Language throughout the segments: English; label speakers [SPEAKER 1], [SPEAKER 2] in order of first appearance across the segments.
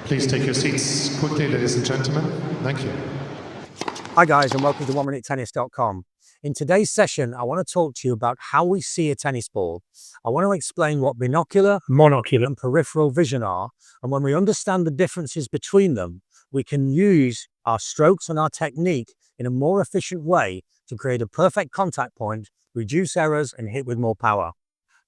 [SPEAKER 1] Please take your seats quickly, ladies and gentlemen. Thank you.
[SPEAKER 2] Hi guys, and welcome to 1minutetennis.com. In today's session, I want to talk to you about how we see a tennis ball. I want to explain what binocular, monocular, and peripheral vision are, and when we understand the differences between them, we can use our strokes and our technique in a more efficient way to create a perfect contact point, reduce errors, and hit with more power.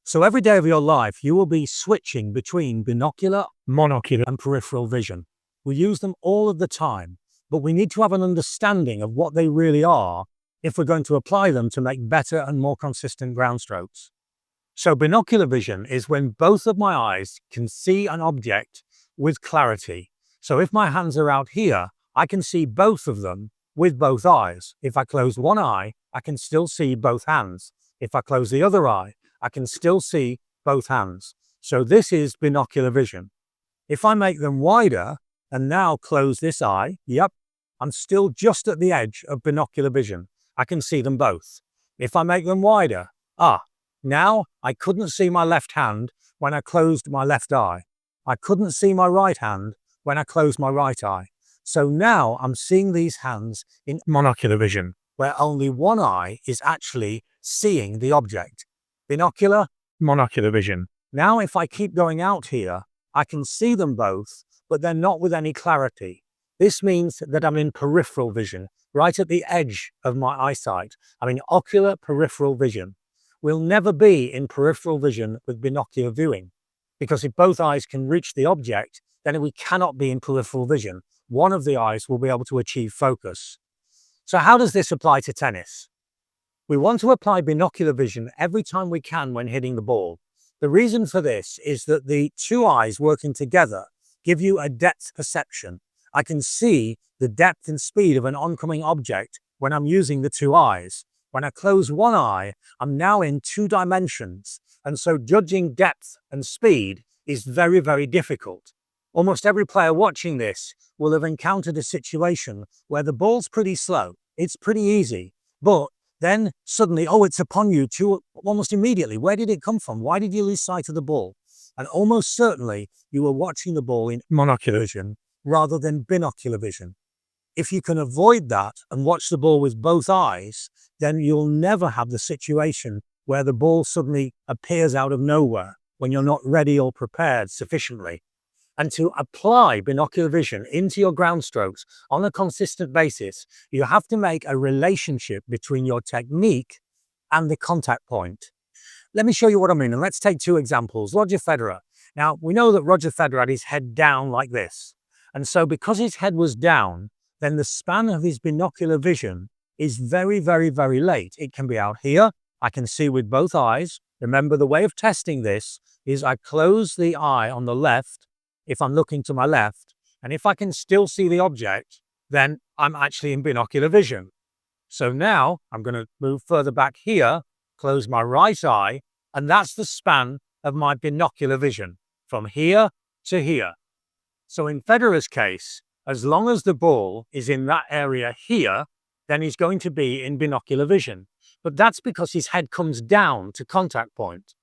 [SPEAKER 2] So every day of your life, you will be switching between binocular, monocular, and peripheral vision. We use them all of the time, but we need to have an understanding of what they really are if we're going to apply them to make better and more consistent ground strokes. So binocular vision is when both of my eyes can see an object with clarity. So if my hands are out here, I can see both of them with both eyes. If I close one eye, I can still see both hands. If I close the other eye, I can still see both hands. So this is binocular vision. If I make them wider and now close this eye, yep, I'm still just at the edge of binocular vision. I can see them both. If I make them wider, now I couldn't see my left hand when I closed my left eye. I couldn't see my right hand when I closed my right eye. So now I'm seeing these hands in monocular vision, where only one eye is actually seeing the object. Binocular, monocular vision. Now if I keep going out here, I can see them both, but they're not with any clarity. This means that I'm in peripheral vision, right at the edge of my eyesight. I'm in ocular peripheral vision. We'll never be in peripheral vision with binocular viewing, because if both eyes can reach the object, then we cannot be in peripheral vision. One of the eyes will be able to achieve focus. So how does this apply to tennis? We want to apply binocular vision every time we can when hitting the ball. The reason for this is that the two eyes working together give you a depth perception. I can see the depth and speed of an oncoming object when I'm using the two eyes. When I close one eye, I'm now in two dimensions, and so judging depth and speed is very, very difficult. Almost every player watching this will have encountered a situation where the ball's pretty slow. It's pretty easy, but then suddenly, it's upon you almost immediately. Where did it come from? Why did you lose sight of the ball? And almost certainly you were watching the ball in monocular vision rather than binocular vision. If you can avoid that and watch the ball with both eyes, then you'll never have the situation where the ball suddenly appears out of nowhere when you're not ready or prepared sufficiently. And to apply binocular vision into your ground strokes on a consistent basis, you have to make a relationship between your technique and the contact point. Let me show you what I mean, and let's take two examples. Roger Federer. Now, we know that Roger Federer had his head down like this. And so because his head was down, then the span of his binocular vision is very, very, very late. It can be out here. I can see with both eyes. Remember, the way of testing this is I close the eye on the left if I'm looking to my left, and if I can still see the object, then I'm actually in binocular vision. So now I'm going to move further back here, close my right eye, and that's the span of my binocular vision, from here to here. So in Federer's case, as long as the ball is in that area here, then he's going to be in binocular vision. But that's because his head comes down to contact point.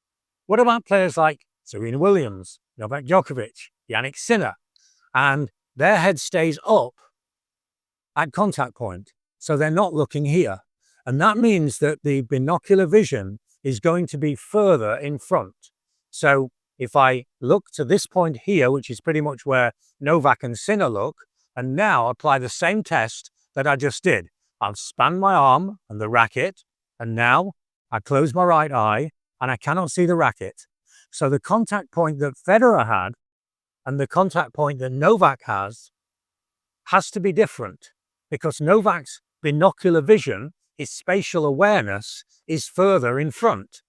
[SPEAKER 2] What about players like Serena Williams, Novak Djokovic, Yannick Sinner, and their head stays up at contact point, so they're not looking here. And that means that the binocular vision is going to be further in front. So if I look to this point here, which is pretty much where Novak and Sinner look, and now apply the same test that I just did. I've spanned my arm and the racket, and now I close my right eye and I cannot see the racket. So the contact point that Federer had and the contact point that Novak has to be different, because Novak's binocular vision, his spatial awareness, is further in front.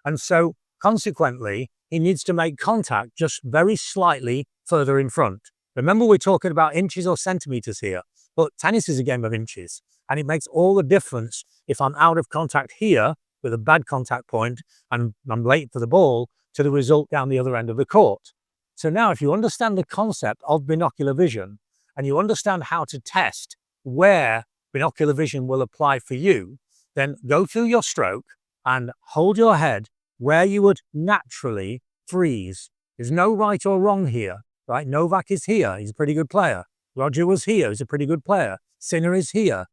[SPEAKER 2] And so consequently, he needs to make contact just very slightly further in front. Remember, we're talking about inches or centimeters here, but tennis is a game of inches, and it makes all the difference if I'm out of contact here with a bad contact point and I'm late for the ball to the result down the other end of the court. So now if you understand the concept of binocular vision and you understand how to test where binocular vision will apply for you, then go through your stroke and hold your head where you would naturally freeze. There's no right or wrong here. right? Novak is here. He's a pretty good player. Roger was here. He's a pretty good player. Sinner is here.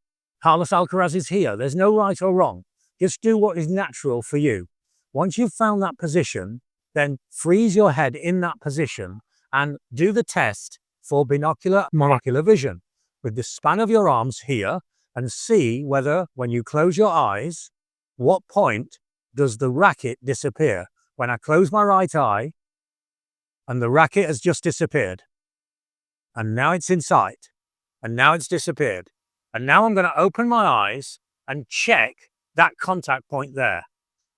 [SPEAKER 2] Carlos Alcaraz is here. There's no right or wrong. Just do what is natural for you. Once you've found that position, then freeze your head in that position and do the test for binocular monocular vision with the span of your arms here, and see whether, when you close your eyes, what point does the racket disappear. When I close my right eye and the racket has just disappeared, and now it's in sight, and now it's disappeared, and now I'm going to open my eyes and check that contact point there.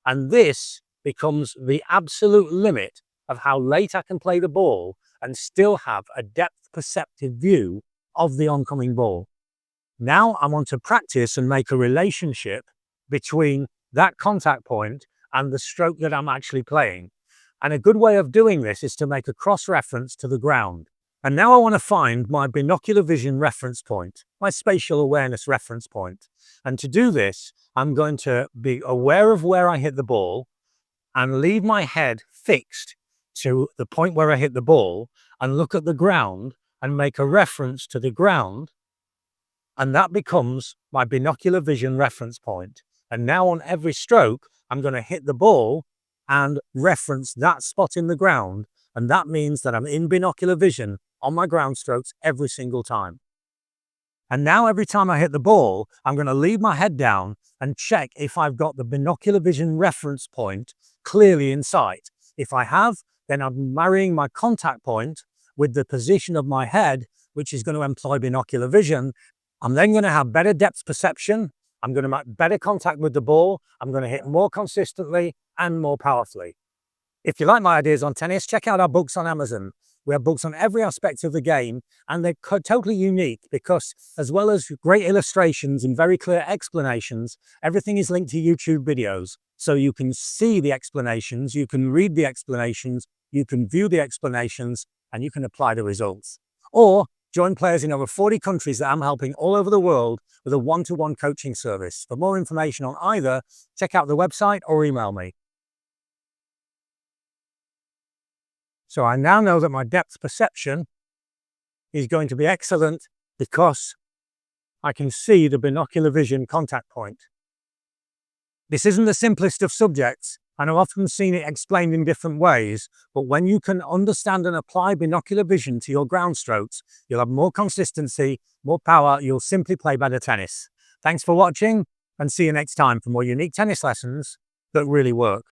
[SPEAKER 2] And this becomes the absolute limit of how late I can play the ball and still have a depth perceptive view of the oncoming ball. Now I want to practice and make a relationship between that contact point and the stroke that I'm actually playing. And a good way of doing this is to make a cross-reference to the ground. And now I want to find my binocular vision reference point, my spatial awareness reference point. And to do this, I'm going to be aware of where I hit the ball and leave my head fixed to the point where I hit the ball and look at the ground and make a reference to the ground. And that becomes my binocular vision reference point. And now on every stroke, I'm going to hit the ball and reference that spot in the ground. And that means that I'm in binocular vision on my ground strokes every single time. And now every time I hit the ball, I'm going to leave my head down and check if I've got the binocular vision reference point clearly in sight. If I have, then I'm marrying my contact point with the position of my head, which is going to employ binocular vision. I'm then going to have better depth perception. I'm going to make better contact with the ball. I'm going to hit more consistently and more powerfully. If you like my ideas on tennis, check out our books on Amazon. We have books on every aspect of the game, and they're totally unique because, as well as great illustrations and very clear explanations, everything is linked to YouTube videos. So you can see the explanations, you can read the explanations, you can view the explanations, and you can apply the results. Or join players in over 40 countries that I'm helping all over the world with a one-to-one coaching service. For more information on either, check out the website or email me. So I now know that my depth perception is going to be excellent because I can see the binocular vision contact point. This isn't the simplest of subjects, and I've often seen it explained in different ways, but when you can understand and apply binocular vision to your ground strokes, you'll have more consistency, more power, you'll simply play better tennis. Thanks for watching, and see you next time for more unique tennis lessons that really work.